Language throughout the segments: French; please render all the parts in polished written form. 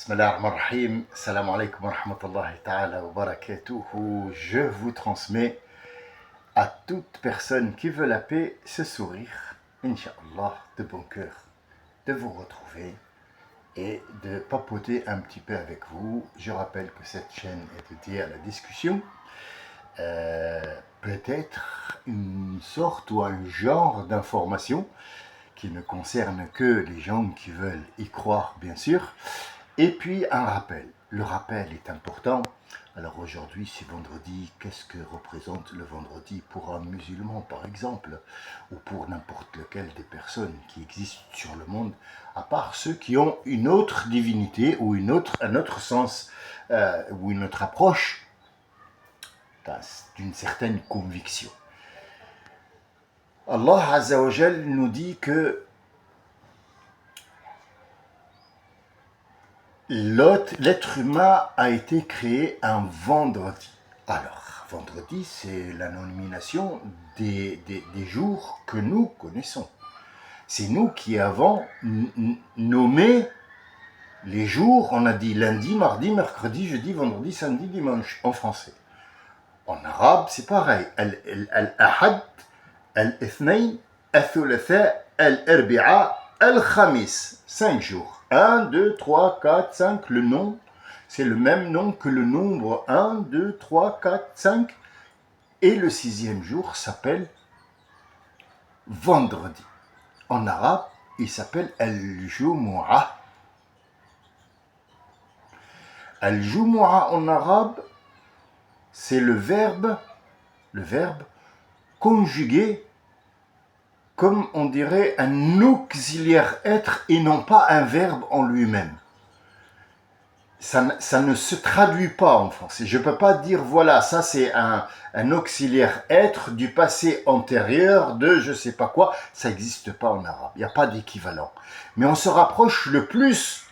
Bismillah ar-Rahman ar-Rahim. Salam alaikum wa rahmatullahi ta'ala wa barakatuhu. Je vous transmets à toute personne qui veut la paix ce sourire, Inch'Allah, de bon cœur, de vous retrouver et de papoter un petit peu avec vous. Je rappelle que cette chaîne est dédiée à la discussion. Peut-être une sorte ou un genre d'information qui ne concerne que les gens qui veulent y croire, bien sûr. Et puis un rappel. Le rappel est important. Alors aujourd'hui, c'est vendredi. Qu'est-ce que représente le vendredi pour un musulman, par exemple, ou pour n'importe lequel des personnes qui existent sur le monde, à part ceux qui ont une autre divinité ou un autre sens ou une autre approche d'une certaine conviction. Allah Azza wa Jal nous dit que l'être humain a été créé un vendredi. Alors, vendredi, c'est la nomination des jours que nous connaissons. C'est nous qui avons nommé les jours. On a dit lundi, mardi, mercredi, jeudi, vendredi, samedi, dimanche en français. En arabe, c'est pareil. Al-Ahad, Al-Ithnain, Al-Thulatha, Al-Arbi'a, Al-Khamis. 5 jours. 1, 2, 3, 4, 5, le nom, c'est le même nom que le nombre 1, 2, 3, 4, 5. Et le 6e jour s'appelle vendredi. En arabe, il s'appelle Al-Jumu'ah. Al-Jumu'ah en arabe, c'est le verbe conjugué comme on dirait un auxiliaire être et non pas un verbe en lui-même. Ça ne se traduit pas en français. Je ne peux pas dire, voilà, ça c'est un auxiliaire être du passé antérieur de je ne sais pas quoi. Ça n'existe pas en arabe. Il n'y a pas d'équivalent. Mais on se rapproche le plus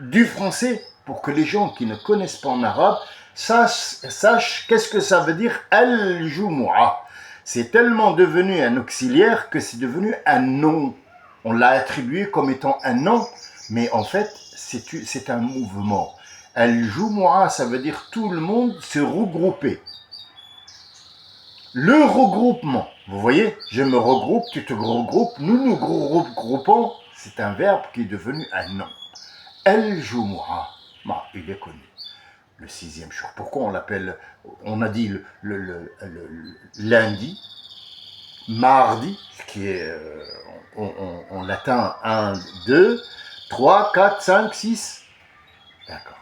du français pour que les gens qui ne connaissent pas en arabe sachent qu'est-ce que ça veut dire al-jumu'ah. C'est tellement devenu un auxiliaire que c'est devenu un nom. On l'a attribué comme étant un nom, mais en fait, c'est un mouvement. Al-Jumu'ah, ça veut dire tout le monde se regrouper. Le regroupement. Vous voyez, je me regroupe, tu te regroupes, nous nous regroupons. C'est un verbe qui est devenu un nom. Al-Jumu'ah, il est connu. Le 6e jour. Pourquoi on l'appelle, on a dit le lundi, mardi, qui est en latin 1, 2, 3, 4, 5, 6. D'accord.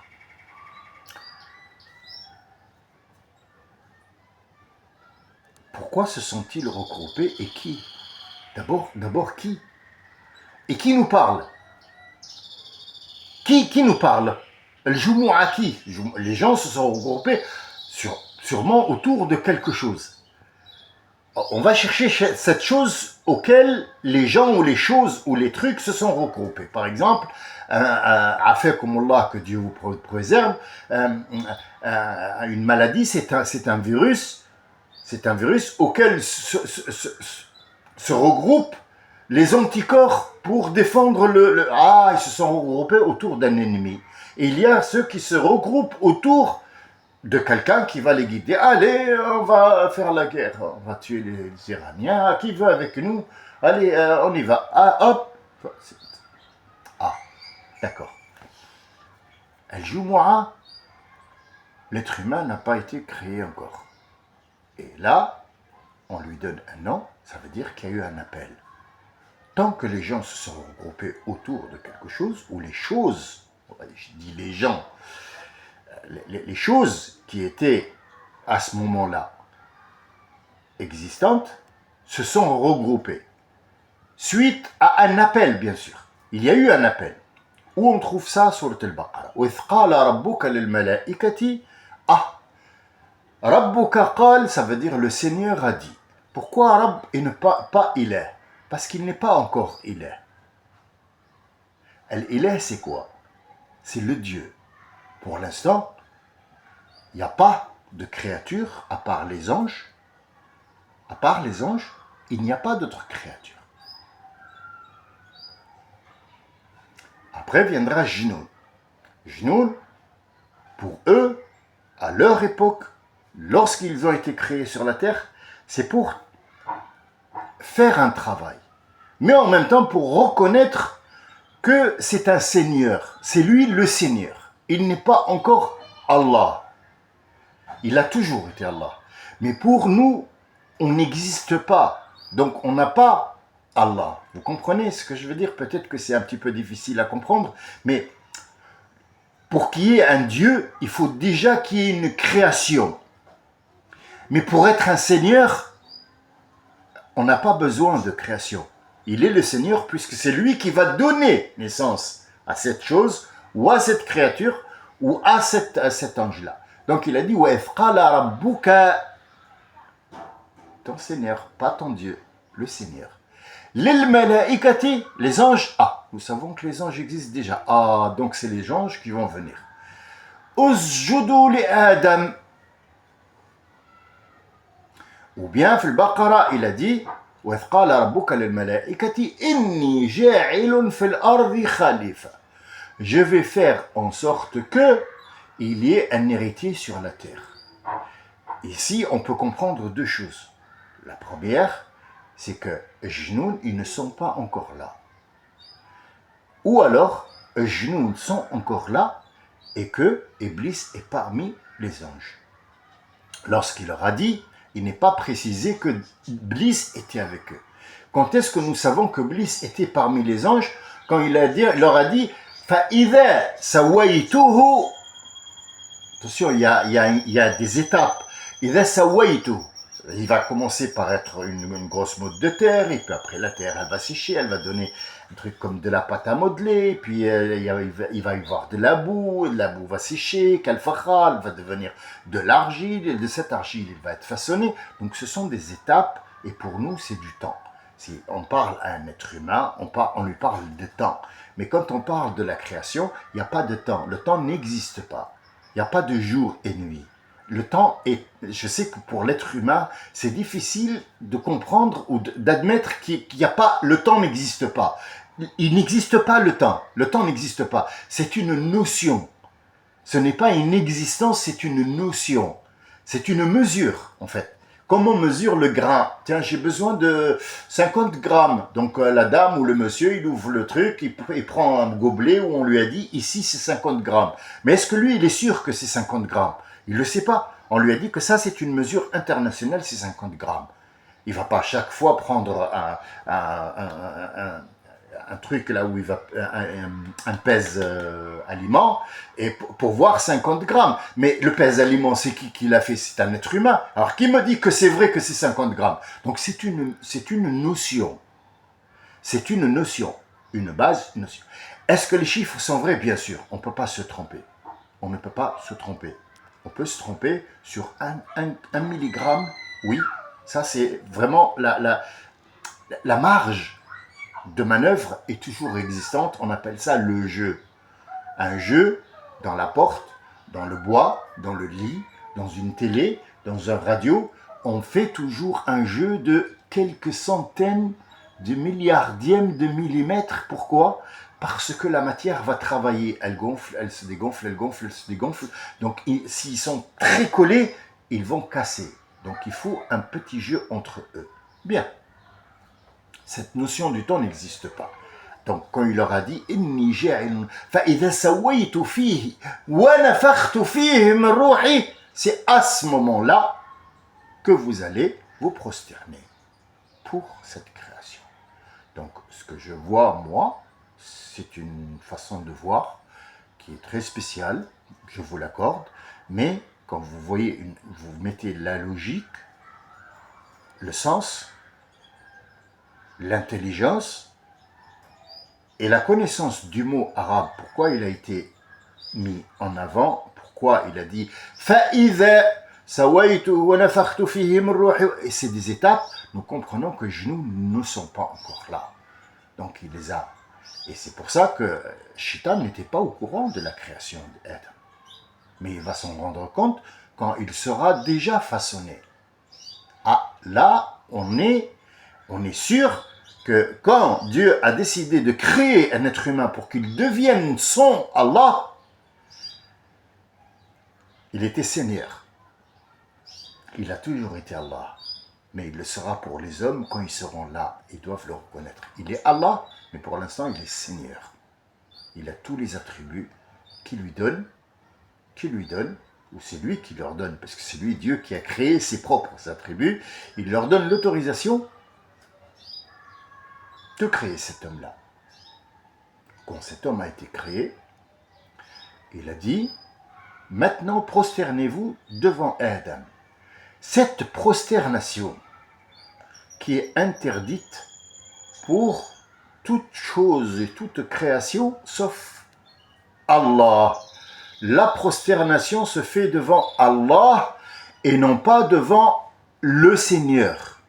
Pourquoi se sont-ils regroupés et qui? D'abord qui? Et qui nous parle? Qui nous parle? Le Jumu'ah qui? Les gens se sont regroupés sûrement autour de quelque chose. On va chercher cette chose auquel les gens ou les choses ou les trucs se sont regroupés. Par exemple, Afakumullah, que Dieu vous préserve, une maladie, c'est un virus auquel se regroupent les anticorps pour défendre ils se sont regroupés autour d'un ennemi. Et il y a ceux qui se regroupent autour de quelqu'un qui va les guider. Allez, on va faire la guerre, on va tuer les Iraniens, qui veut avec nous? Allez, on y va. Hop. D'accord. Al-Jumu'ah, l'être humain n'a pas été créé encore. Et là, on lui donne un nom, ça veut dire qu'il y a eu un appel. Tant que les gens se sont regroupés autour de quelque chose, ou les choses, je dis les gens, les choses qui étaient à ce moment-là existantes se sont regroupées. Suite à un appel, bien sûr. Il y a eu un appel. Où on trouve ça sur le Al-Baqarah? وَإِذْ قَالَ رَبُّكَ لِلْمَلَائِكَةِ Rabbuka qal, ça veut dire le Seigneur a dit. Pourquoi Rabb et ne pas Ilah? Parce qu'il n'est pas encore Ilah. Al-Ilah, c'est quoi? C'est le Dieu. Pour l'instant, il n'y a pas de créature à part les anges. À part les anges, il n'y a pas d'autre créature. Après viendra Jinoun. Jnoun, pour eux, à leur époque, lorsqu'ils ont été créés sur la terre, c'est pour faire un travail. Mais en même temps pour reconnaître que c'est un Seigneur. C'est lui le Seigneur. Il n'est pas encore Allah. Il a toujours été Allah. Mais pour nous, on n'existe pas. Donc on n'a pas Allah. Vous comprenez ce que je veux dire? Peut-être que c'est un petit peu difficile à comprendre, mais pour qu'il y ait un Dieu, il faut déjà qu'il y ait une création. Mais pour être un Seigneur, on n'a pas besoin de création. Il est le Seigneur puisque c'est lui qui va donner naissance à cette chose, ou à cette créature, ou à cet ange-là. Donc il a dit, وَإِذْ قَالَ رَبُّكَ, ton Seigneur, pas ton Dieu, le Seigneur. لِلْمَلَائِكَةِ, les anges, nous savons que les anges existent déjà. Donc c'est les anges qui vont venir. أُسْجُدُوا لِآدَمَ, ou bien, في البقرة, il a dit, وَإِذْ قَالَ رَبُّكَ لِلْمَلَائِكَةِ إِنِّي جَاعِلٌ فِي الْأَرْضِ خَلِيفَةً. Je vais faire en sorte que il y ait un héritier sur la terre. Ici, on peut comprendre deux choses. La première, c'est que Jnoun, ils ne sont pas encore là. Ou alors, Jnoun sont encore là et que Iblis est parmi les anges. Lorsqu'il leur a dit, il n'est pas précisé que Iblis était avec eux. Quand est-ce que nous savons que Iblis était parmi les anges? Quand il leur a dit فَإِذَا سَوَيْتُهُ. Attention, il y a des étapes. إِذَا سَوَيْتُهُ. Il va commencer par être une grosse motte de terre, et puis après la terre, elle va sécher, elle va donner un truc comme de la pâte à modeler, puis il va y avoir de la boue va sécher, kalfacha, elle va devenir de l'argile, et de cette argile, il va être façonné. Donc ce sont des étapes, et pour nous, c'est du temps. Si on parle à un être humain, on lui parle de temps. Mais quand on parle de la création, il n'y a pas de temps. Le temps n'existe pas. Il n'y a pas de jour et nuit. Le temps est... Je sais que pour l'être humain, c'est difficile de comprendre ou d'admettre qu'il n'y a pas... Le temps n'existe pas. Il n'existe pas le temps. Le temps n'existe pas. C'est une notion. Ce n'est pas une existence, c'est une notion. C'est une mesure, en fait. Comment on mesure le grain? Tiens, j'ai besoin de 50 grammes. Donc la dame ou le monsieur, il ouvre le truc, il prend un gobelet où on lui a dit, ici c'est 50 grammes. Mais est-ce que lui, il est sûr que c'est 50 grammes? Il ne le sait pas. On lui a dit que ça, c'est une mesure internationale, c'est 50 grammes. Il ne va pas chaque fois prendre un truc là où il va un pèse aliment et pour voir 50 grammes. Mais le pèse aliment, c'est qui l'a fait? C'est un être humain. Alors qui me dit que c'est vrai que c'est 50 grammes? Donc c'est une notion. C'est une notion. Une base, une notion. Est-ce que les chiffres sont vrais? Bien sûr. On ne peut pas se tromper. On ne peut pas se tromper. On peut se tromper sur un milligramme. Oui, ça c'est vraiment la marge de manœuvre est toujours existante, on appelle ça le jeu. Un jeu dans la porte, dans le bois, dans le lit, dans une télé, dans un radio, on fait toujours un jeu de quelques centaines de milliardièmes de millimètres. Pourquoi? Parce que la matière va travailler, elle gonfle, elle se dégonfle, elle gonfle, elle se dégonfle. Donc s'ils sont très collés, ils vont casser. Donc il faut un petit jeu entre eux. Bien. Cette notion du temps n'existe pas. Donc, quand il leur a dit « Inni ja'ilun fa'idha sawaytu fihi wa nafakhtu fihi min ruhi » c'est à ce moment-là que vous allez vous prosterner pour cette création. Donc, ce que je vois, moi, c'est une façon de voir qui est très spéciale, je vous l'accorde, mais quand vous voyez, vous mettez la logique, le sens, l'intelligence et la connaissance du mot arabe, pourquoi il a été mis en avant, pourquoi il a dit فَإِذَا سَوَيْتُ وَنَفَخْتُ فِيهِ مِنْ رُوحِي, et c'est des étapes, nous comprenons que nous ne sommes pas encore là. Donc il les a. Et c'est pour ça que Shaitan n'était pas au courant de la création d'Adam. Mais il va s'en rendre compte quand il sera déjà façonné. Là, on est sûr que quand Dieu a décidé de créer un être humain pour qu'il devienne son Allah, Il était Seigneur. Il a toujours été Allah. Mais il le sera pour les hommes quand ils seront là. Ils doivent le reconnaître. Il est Allah, mais pour l'instant, il est Seigneur. Il a tous les attributs qui lui donne, ou c'est lui qui leur donne, parce que c'est lui, Dieu, qui a créé ses propres attributs. Il leur donne l'autorisation de créer cet homme-là. Quand cet homme a été créé, il a dit, maintenant prosternez-vous devant Adam. Cette prosternation qui est interdite pour toute chose et toute création sauf Allah. La prosternation se fait devant Allah et non pas devant le Seigneur.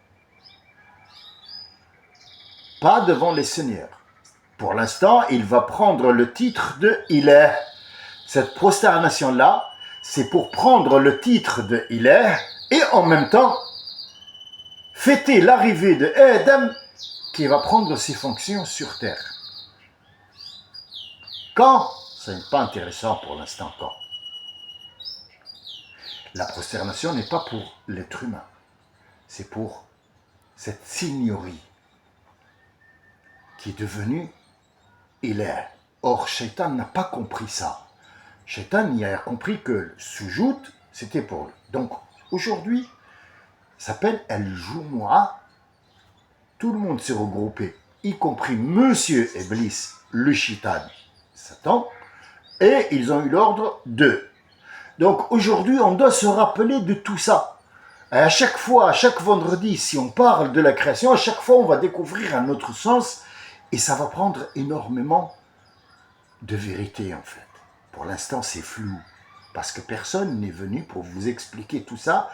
Pas devant les seigneurs. Pour l'instant, il va prendre le titre de Ilah. Cette prosternation-là, c'est pour prendre le titre de Ilah et en même temps fêter l'arrivée de Adam qui va prendre ses fonctions sur terre. Quand? Ce n'est pas intéressant pour l'instant quand. La prosternation n'est pas pour l'être humain, c'est pour cette signorie qui est devenue Ilah. Or, Shaitan n'a pas compris ça. Shaitan y a compris que le soujoud, c'était pour lui. Donc, aujourd'hui, ça s'appelle Al-Jumu'ah. Tout le monde s'est regroupé, y compris Monsieur Iblis, le Shaitan, Satan, et ils ont eu l'ordre d'eux. Donc, aujourd'hui, on doit se rappeler de tout ça. Et à chaque fois, à chaque vendredi, si on parle de la création, à chaque fois, on va découvrir un autre sens, et ça va prendre énormément de vérité, en fait. Pour l'instant, c'est flou, parce que personne n'est venu pour vous expliquer tout ça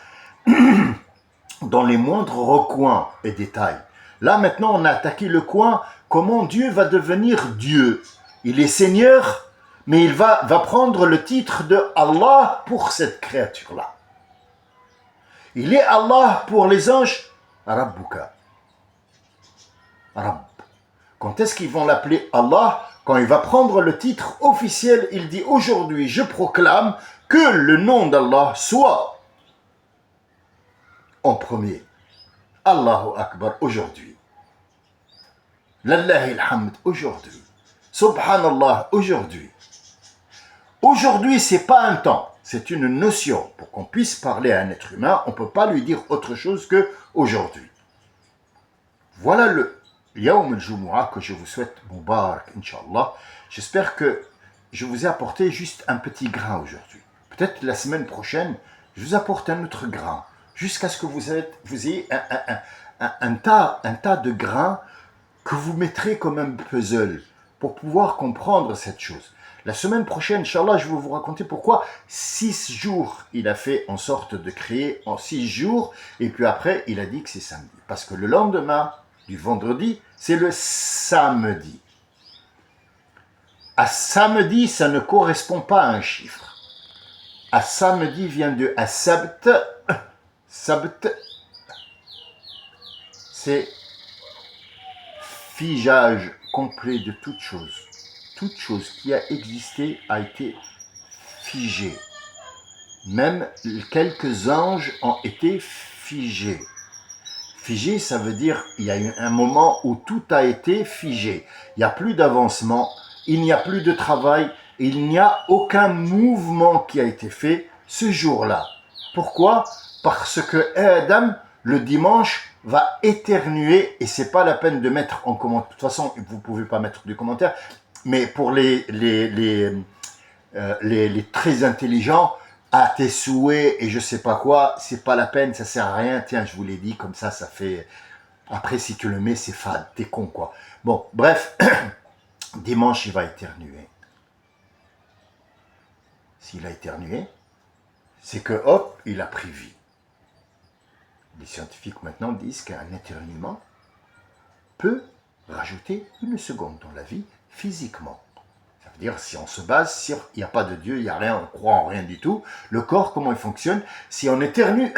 dans les moindres recoins et détails. Là, maintenant, on a attaqué le coin, comment Dieu va devenir Dieu. Il est Seigneur, mais il va prendre le titre de Allah pour cette créature-là. Il est Allah pour les anges, Rabbuka. Rabb. Quand est-ce qu'ils vont l'appeler Allah? Quand il va prendre le titre officiel, il dit aujourd'hui, je proclame que le nom d'Allah soit en premier. Allahu Akbar aujourd'hui. Lallahi alhamd aujourd'hui. Subhanallah aujourd'hui. Aujourd'hui, c'est pas un temps, c'est une notion. Pour qu'on puisse parler à un être humain, on ne peut pas lui dire autre chose que aujourd'hui. Voilà le Yawm al-Jumu'ah que je vous souhaite Mubarak, Inch'Allah. J'espère que je vous ai apporté juste un petit grain aujourd'hui. Peut-être la semaine prochaine, je vous apporte un autre grain, jusqu'à ce que vous ayez un tas de grains que vous mettrez comme un puzzle pour pouvoir comprendre cette chose. La semaine prochaine, Inch'Allah, je vais vous raconter pourquoi 6 jours il a fait en sorte de créer en 6 jours, et puis après, il a dit que c'est samedi. Parce que le lendemain du vendredi, c'est le samedi. À samedi, ça ne correspond pas à un chiffre. À samedi vient de as-sabt. Sabt, c'est figeage complet de toute chose. Toute chose qui a existé a été figée. Même quelques anges ont été figés. Figé, ça veut dire il y a eu un moment où tout a été figé. Il n'y a plus d'avancement, il n'y a plus de travail, il n'y a aucun mouvement qui a été fait ce jour-là. Pourquoi? Parce que Adam, le dimanche, va éternuer et c'est pas la peine de mettre en commentaire. De toute façon, vous ne pouvez pas mettre de commentaires, mais pour les très intelligents, à tes souhaits et je sais pas quoi, c'est pas la peine, ça sert à rien. Tiens, je vous l'ai dit, comme ça fait. Après, si tu le mets, c'est fade, t'es con quoi. Bon, bref, dimanche, il va éternuer. S'il a éternué, c'est que hop, il a pris vie. Les scientifiques maintenant disent qu'un éternuement peut rajouter 1 seconde dans la vie physiquement. Ça veut dire, si on se base sur il n'y a pas de Dieu, il n'y a rien, on croit en rien du tout, le corps, comment il fonctionne? Si on éternue,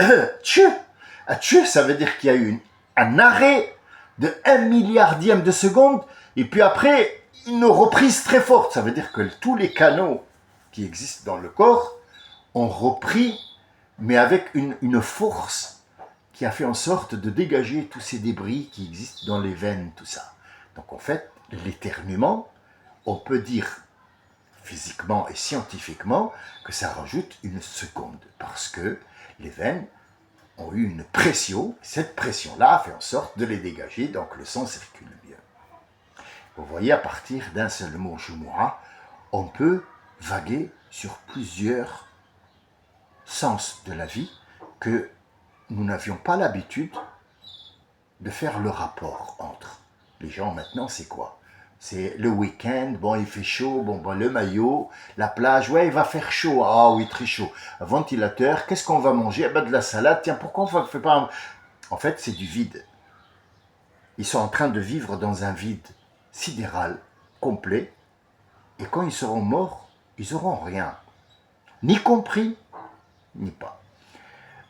ça veut dire qu'il y a eu un arrêt de 1 milliardième de seconde, et puis après, une reprise très forte. Ça veut dire que tous les canaux qui existent dans le corps ont repris, mais avec une force qui a fait en sorte de dégager tous ces débris qui existent dans les veines, tout ça. Donc en fait, l'éternuement, on peut dire physiquement et scientifiquement que ça rajoute une seconde, parce que les veines ont eu une pression, cette pression-là a fait en sorte de les dégager, donc le sang circule mieux. Vous voyez, à partir d'un seul mot Jumu'ah, on peut vaguer sur plusieurs sens de la vie que nous n'avions pas l'habitude de faire le rapport entre. Les gens maintenant, c'est quoi? C'est le week-end, bon il fait chaud, bon le maillot, la plage, ouais il va faire chaud, ah oui très chaud. Un ventilateur, qu'est-ce qu'on va manger? Eh ben, de la salade, tiens pourquoi on ne fait pas un... En fait c'est du vide. Ils sont en train de vivre dans un vide sidéral, complet, et quand ils seront morts, ils n'auront rien. Ni compris, ni pas.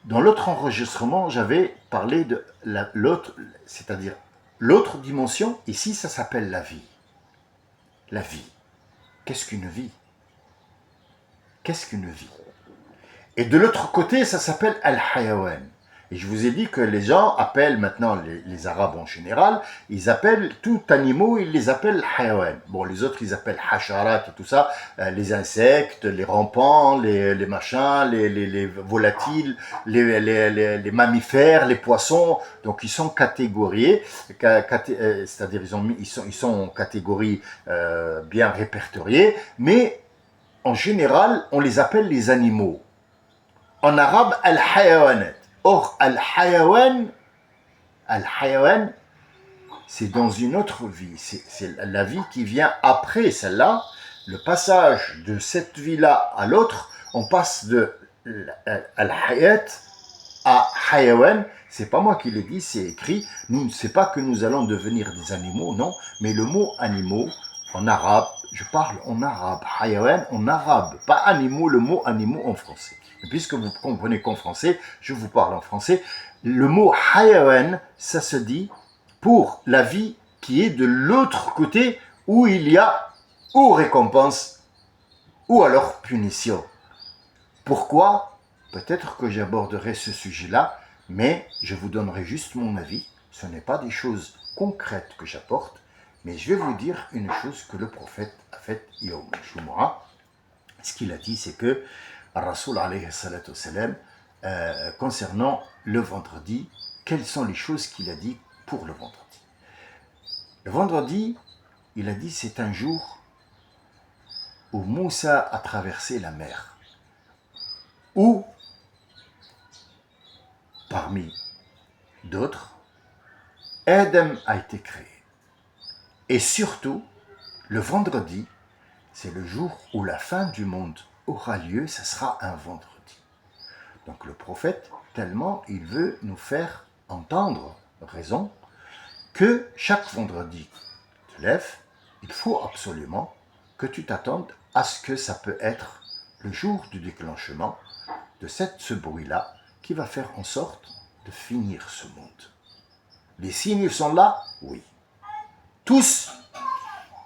Dans l'autre enregistrement, j'avais parlé de l'autre, c'est-à-dire l'autre dimension. Ici, ça s'appelle la vie. La vie. Qu'est-ce qu'une vie? Qu'est-ce qu'une vie? Et de l'autre côté, ça s'appelle Al-Hayawan. Et je vous ai dit que les gens appellent maintenant, les Arabes en général, ils appellent tout animaux, ils les appellent Hayawan. Bon, les autres, ils appellent Hasharat et tout ça, les insectes, les rampants, les machins, les volatiles, les mammifères, les poissons. Donc, ils sont catégoriés, c'est-à-dire ils sont en catégories bien répertoriées, mais en général, on les appelle les animaux. En arabe, Al-Hayawanat. Or, Al-Hayawan, c'est dans une autre vie. C'est la vie qui vient après celle-là. Le passage de cette vie-là à l'autre, on passe de Al-Hayat à Hayawan. C'est pas moi qui le dis, c'est écrit. C'est pas que nous allons devenir des animaux, non. Mais le mot animaux, en arabe, je parle en arabe. Hayawan en arabe, pas animaux, le mot animaux en français. Et puisque vous comprenez qu'en français, je vous parle en français. Le mot hayawan, ça se dit pour la vie qui est de l'autre côté où il y a ou récompense ou alors punition. Pourquoi? Peut-être que j'aborderai ce sujet-là, mais je vous donnerai juste mon avis. Ce n'est pas des choses concrètes que j'apporte, mais je vais vous dire une chose que le prophète a faite Yawm al-Jumu'ah. Ce qu'il a dit, c'est que Rasoul alayhi salatu wassalam, concernant le vendredi, quelles sont les choses qu'il a dit pour le vendredi? Le vendredi, il a dit c'est un jour où Moussa a traversé la mer, où, parmi d'autres, Adam a été créé. Et surtout, le vendredi, c'est le jour où la fin du monde aura lieu, ça sera un vendredi. Donc le prophète, tellement il veut nous faire entendre raison, que chaque vendredi tu te lèves, il faut absolument que tu t'attendes à ce que ça peut être le jour du déclenchement de ce bruit-là qui va faire en sorte de finir ce monde. Les signes sont là? Oui. Tous?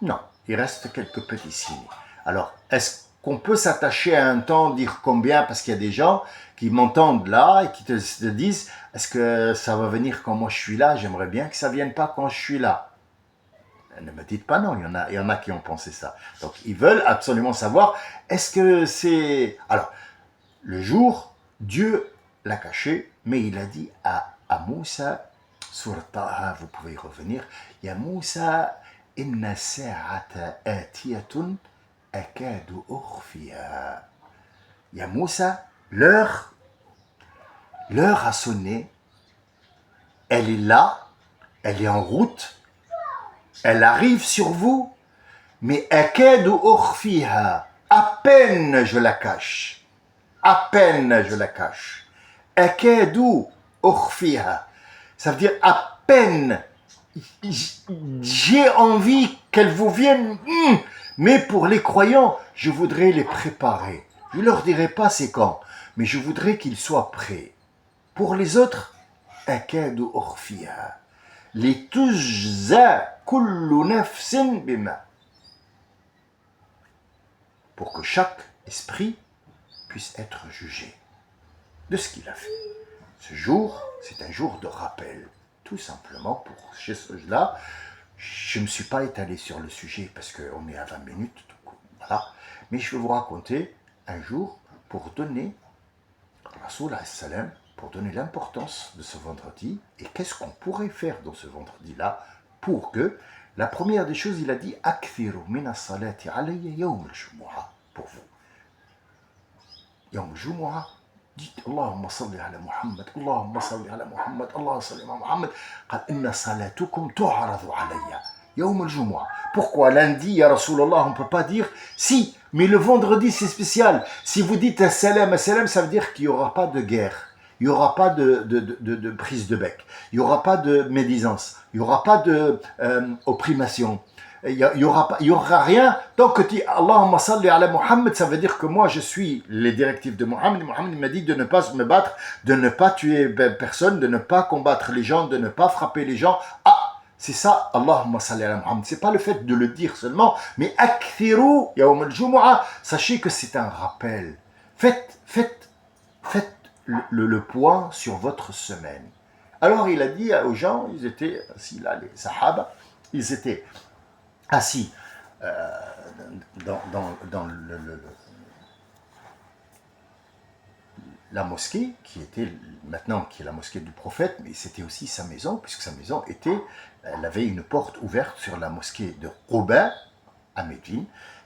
Non. Il reste quelques petits signes. Alors, est-ce qu'on peut s'attacher à un temps, dire combien? Parce qu'il y a des gens qui m'entendent là et qui te disent, est-ce que ça va venir quand moi je suis là? J'aimerais bien que ça ne vienne pas quand je suis là. Ne me dites pas non, il y en a qui ont pensé ça. Donc, ils veulent absolument savoir, est-ce que c'est... Alors, le jour, Dieu l'a caché, mais il a dit à Moussa, sur Taha, vous pouvez y revenir, il y a Moussa, Inna sa'ata atiyatun akadu ukhfiha. Il y a Moussa, l'heure a sonné, elle est là, elle est en route, elle arrive sur vous, mais akadu ukhfiha, à peine je la cache, à peine je la cache. Akadu ukhfiha, ça veut dire à peine j'ai envie qu'elles vous viennent, mais pour les croyants, je voudrais les préparer. Je ne leur dirai pas c'est quand, mais je voudrais qu'ils soient prêts. Pour les autres, akadu ukhfiha. Litujza kullu nafsin bima. Pour que chaque esprit puisse être jugé de ce qu'il a fait. Ce jour, c'est un jour de rappel, tout simplement pour cela. Je ne me suis pas étalé sur le sujet parce qu'on est à 20 minutes, donc voilà. Mais je vais vous raconter un jour pour donner, Rasoul salam, pour donner l'importance de ce vendredi et qu'est-ce qu'on pourrait faire dans ce vendredi-là pour que, la première des choses, il a dit Akthiru min as-salati alayya yawm al-jumu'ah, pour vous. Yawm al-jumu'ah, dites Allahumma salli ala Muhammad, Allahumma salli ala Muhammad, Allahumma salli ala Muhammad, qal inna salatukum tu'aradu alayya yawm al-jumu'ah. Pourquoi lundi, ya Rasulallah, on ne peut pas dire si, mais le vendredi c'est spécial. Si vous dites as-salam, ça veut dire qu'il n'y aura pas de guerre. Il n'y aura pas de prise de bec, il n'y aura pas de médisance, il n'y aura pas d'opprimation, il n'y aura rien. Tant que tu dis Allahumma salli ala Muhammad, ça veut dire que moi je suis les directives de Muhammad. Muhammad m'a dit de ne pas me battre, de ne pas tuer personne, de ne pas combattre les gens, de ne pas frapper les gens. Ah, c'est ça, Allahumma salli ala Muhammad. C'est pas le fait de le dire seulement, mais akthiru yawm al-jumu'ah, sachez que c'est un rappel. Faites le point sur votre semaine. Alors il a dit aux gens, ils étaient assis là, les sahaba, ils étaient assis dans la mosquée, qui était maintenant qui est la mosquée du prophète, mais c'était aussi sa maison, puisque sa maison elle avait une porte ouverte sur la mosquée de Quba à Médine.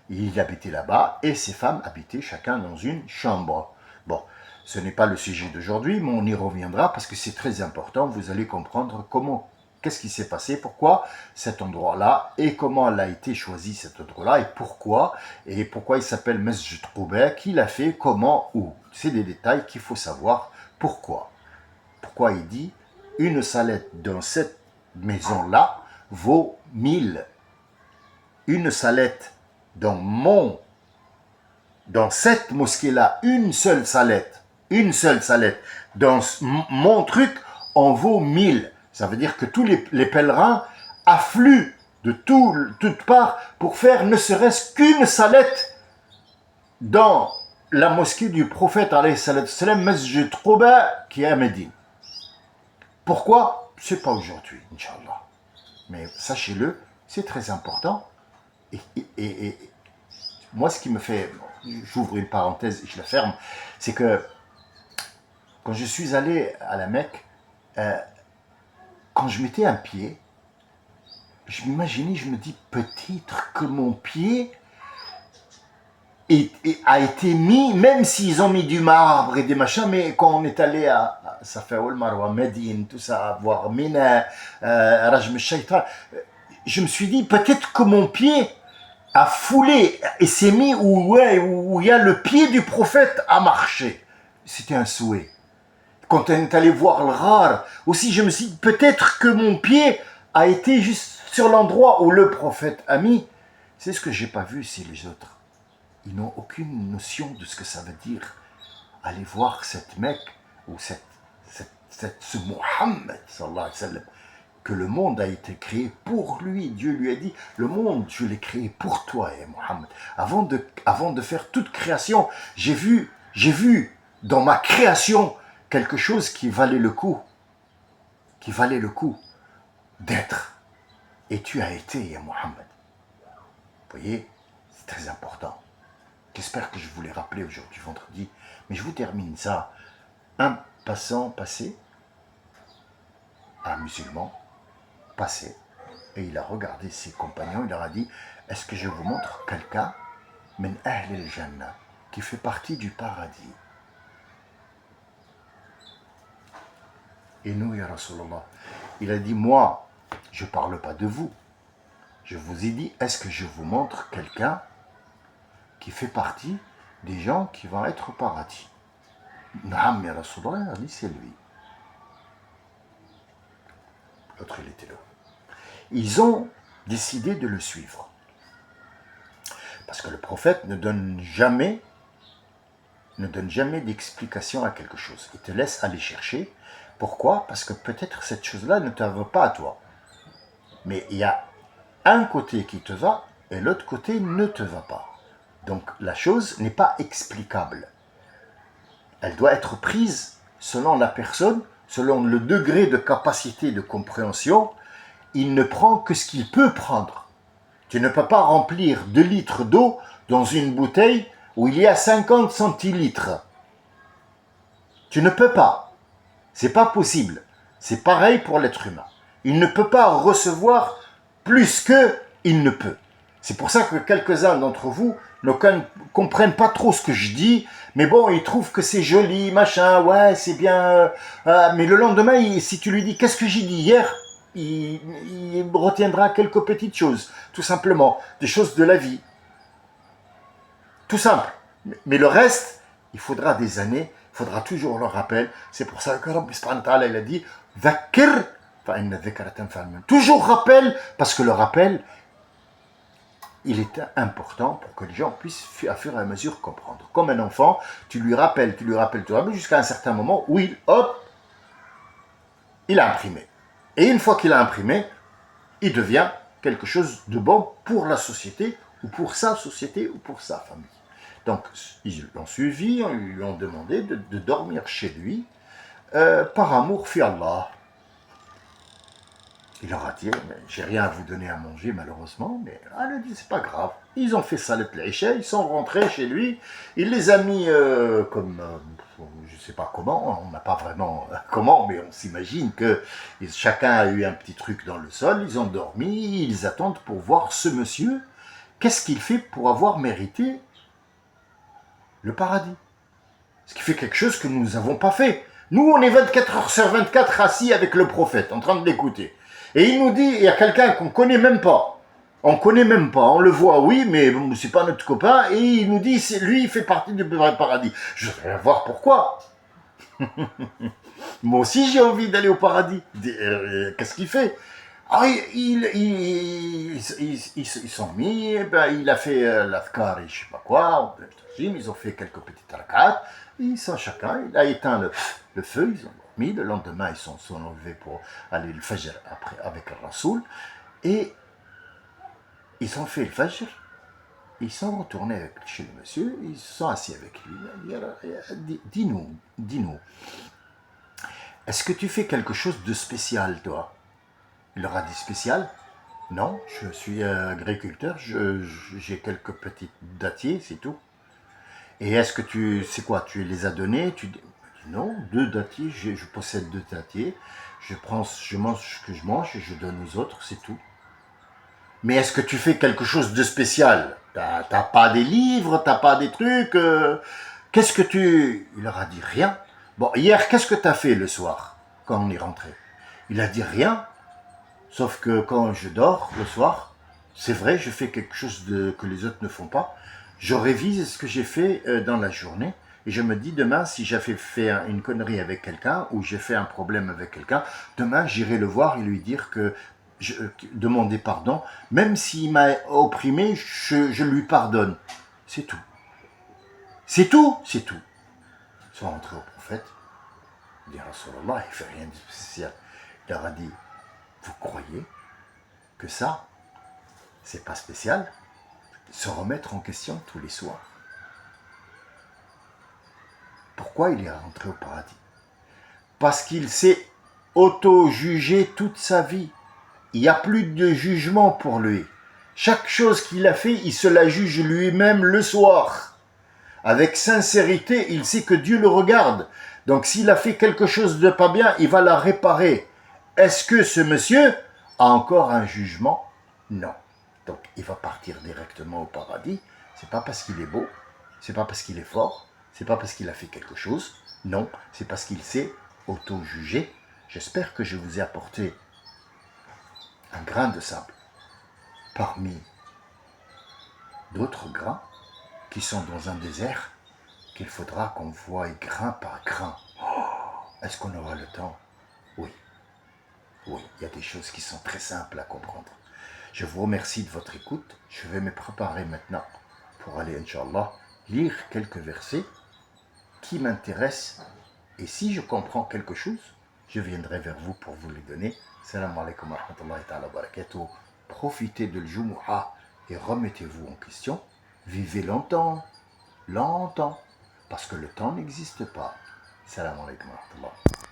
Il habitait là-bas et ses femmes habitaient chacun dans une chambre. Bon, ce n'est pas le sujet d'aujourd'hui, mais on y reviendra parce que c'est très important. Vous allez comprendre qu'est-ce qui s'est passé, pourquoi cet endroit-là et comment elle a été choisi cet endroit-là et pourquoi il s'appelle Masjid Quba, qui l'a fait, comment, où. C'est des détails qu'il faut savoir. Pourquoi il dit une salette dans cette maison-là vaut 1000. Une salette dans cette mosquée-là, une seule salette, dans mon truc en vaut 1000. Ça veut dire que tous les pèlerins affluent de toutes parts pour faire ne serait-ce qu'une salette dans la mosquée du prophète, alayhi salatu salam, Masjid Quba, qui est à Médine. Pourquoi? C'est pas aujourd'hui, Inch'Allah. Mais sachez-le, c'est très important. Et moi, ce qui me fait, j'ouvre une parenthèse et je la ferme, c'est que quand je suis allé à la Mecque, quand je mettais un pied, je m'imaginais, je me dis peut-être que mon pied a été mis, même s'ils ont mis du marbre et des machins, mais quand on est allé à Safa wal Marwa, Médine, tout ça, voir Mina, Rajm al-Shaytan, je me suis dit peut-être que mon pied a foulé et s'est mis où il y a le pied du prophète à marcher. C'était un souhait. Quand on est allé voir le Ghar, aussi je me suis dit peut-être que mon pied a été juste sur l'endroit où le prophète a mis. C'est ce que j'ai pas vu si les autres. Ils n'ont aucune notion de ce que ça veut dire. Aller voir cette Mecque ou ce Muhammad sallallahu alayhi wa sallam, que le monde a été créé pour lui. Dieu lui a dit, le monde, je l'ai créé pour toi, Muhammad. Avant de faire toute création, j'ai vu dans ma création quelque chose qui valait le coup d'être. Et tu as été, Muhammad. Vous voyez, c'est très important. J'espère que je vous l'ai rappelé aujourd'hui, vendredi. Mais je vous termine ça. Un passant passé, un musulman, passé, et il a regardé ses compagnons, il leur a dit, est-ce que je vous montre quelqu'un, min ahl al-jannah, qui fait partie du paradis? Et nous, ya Rasulallah, il a dit, moi, je ne parle pas de vous. Je vous ai dit, est-ce que je vous montre quelqu'un qui fait partie des gens qui vont être au paradis? Naam, ya Rasulallah, il a dit, c'est lui. L'autre, il était là. Ils ont décidé de le suivre. Parce que le prophète ne donne jamais d'explication à quelque chose. Il te laisse aller chercher. Pourquoi? Parce que peut-être cette chose-là ne te va pas à toi. Mais il y a un côté qui te va et l'autre côté ne te va pas. Donc la chose n'est pas explicable. elle doit être prise selon la personne, selon le degré de capacité de compréhension. Il ne prend que ce qu'il peut prendre. Tu ne peux pas remplir 2 litres d'eau dans une bouteille où il y a 50 centilitres. Tu ne peux pas. C'est pas possible. C'est pareil pour l'être humain. Il ne peut pas recevoir plus que il ne peut. C'est pour ça que quelques-uns d'entre vous ne comprennent pas trop ce que je dis, mais bon, ils trouvent que c'est joli, machin, ouais, c'est bien. Mais le lendemain, si tu lui dis qu'est-ce que j'ai dit hier, il retiendra quelques petites choses, tout simplement, des choses de la vie. Tout simple. Mais le reste, il faudra des années, il faudra toujours le rappel. C'est pour ça que Rabbi subhanahu wa ta'ala, il a dit Dhakir, toujours rappel, parce que le rappel, il est important pour que les gens puissent, à fur et à mesure, comprendre. Comme un enfant, tu lui rappelles, jusqu'à un certain moment où il a imprimé. Et une fois qu'il a imprimé, il devient quelque chose de bon pour la société, ou pour sa société, ou pour sa famille. Donc, ils l'ont suivi, ils lui ont demandé de dormir chez lui, par amour fi Allah. Il leur a dit, j'ai rien à vous donner à manger malheureusement, mais elle a dit, c'est pas grave. Ils ont fait salat l'Isha, ils sont rentrés chez lui, il les a mis comme, je sais pas comment, on n'a pas vraiment comment, mais on s'imagine que chacun a eu un petit truc dans le sol, ils ont dormi, ils attendent pour voir ce monsieur, qu'est-ce qu'il fait pour avoir mérité le paradis. Ce qui fait quelque chose que nous n'avons pas fait. Nous, on est 24 heures sur 24 assis avec le prophète, en train de l'écouter. Et il nous dit, il y a quelqu'un qu'on ne connaît même pas. On ne connaît même pas, on le voit, oui, mais bon, c'est pas notre copain. Et il nous dit, lui, il fait partie du paradis. Je voudrais voir pourquoi. Moi aussi, j'ai envie d'aller au paradis. Qu'est-ce qu'il fait? Ils sont mis, il a fait l'afkar et je sais pas quoi, ils ont fait quelques petites rakats, ils sont chacun, il a éteint le feu, ils ont dormi, le lendemain ils sont levés pour aller le fajr après, avec le Rasoul, et ils ont fait le fajr, ils sont retournés chez le monsieur, ils se sont assis avec lui, dis-nous, est-ce que tu fais quelque chose de spécial toi? Il leur a dit spécial. Non, je suis agriculteur, j'ai quelques petits dattiers, c'est tout. Et est-ce que c'est quoi, tu les as donnés? Tu dis, non, 2 dattiers, je possède 2 dattiers, je mange ce que je mange et je donne aux autres, c'est tout. Mais est-ce que tu fais quelque chose de spécial? T'as pas des livres, t'as pas des trucs, qu'est-ce que Il leur a dit rien. Bon, hier, qu'est-ce que t'as fait le soir, quand on est rentré? Il a dit rien. Sauf que quand je dors le soir, c'est vrai, je fais quelque chose que les autres ne font pas. Je révise ce que j'ai fait dans la journée et je me dis demain, si j'ai fait une connerie avec quelqu'un ou j'ai fait un problème avec quelqu'un, demain j'irai le voir et lui dire demander pardon. Même s'il m'a opprimé, je lui pardonne. C'est tout. C'est tout, c'est tout. Ils sont rentrés au prophète. Il dit, Rasulallah, il ne fait rien de spécial. Il leur a dit, vous croyez que ça, c'est pas spécial? Se remettre en question tous les soirs. Pourquoi il est rentré au paradis? Parce qu'il s'est auto-jugé toute sa vie. Il n'y a plus de jugement pour lui. Chaque chose qu'il a fait, il se la juge lui-même le soir. Avec sincérité, il sait que Dieu le regarde. Donc s'il a fait quelque chose de pas bien, il va la réparer. Est-ce que ce monsieur a encore un jugement? Non. Donc il va partir directement au paradis. C'est pas parce qu'il est beau, c'est pas parce qu'il est fort, c'est pas parce qu'il a fait quelque chose. Non, c'est parce qu'il s'est auto-jugé. J'espère que je vous ai apporté un grain de sable parmi d'autres grains qui sont dans un désert qu'il faudra qu'on voie grain par grain. Est-ce qu'on aura le temps? Oui. Oui, il y a des choses qui sont très simples à comprendre. Je vous remercie de votre écoute. Je vais me préparer maintenant pour aller, Inch'Allah, lire quelques versets qui m'intéressent. Et si je comprends quelque chose, je viendrai vers vous pour vous les donner. Salam alaikum wa rahmatullahi ta'ala wa barakatuh. Profitez de l'Jumu'ah et remettez-vous en question. Vivez longtemps, longtemps. parce que le temps n'existe pas. Salam alaikum wa rahmatullah.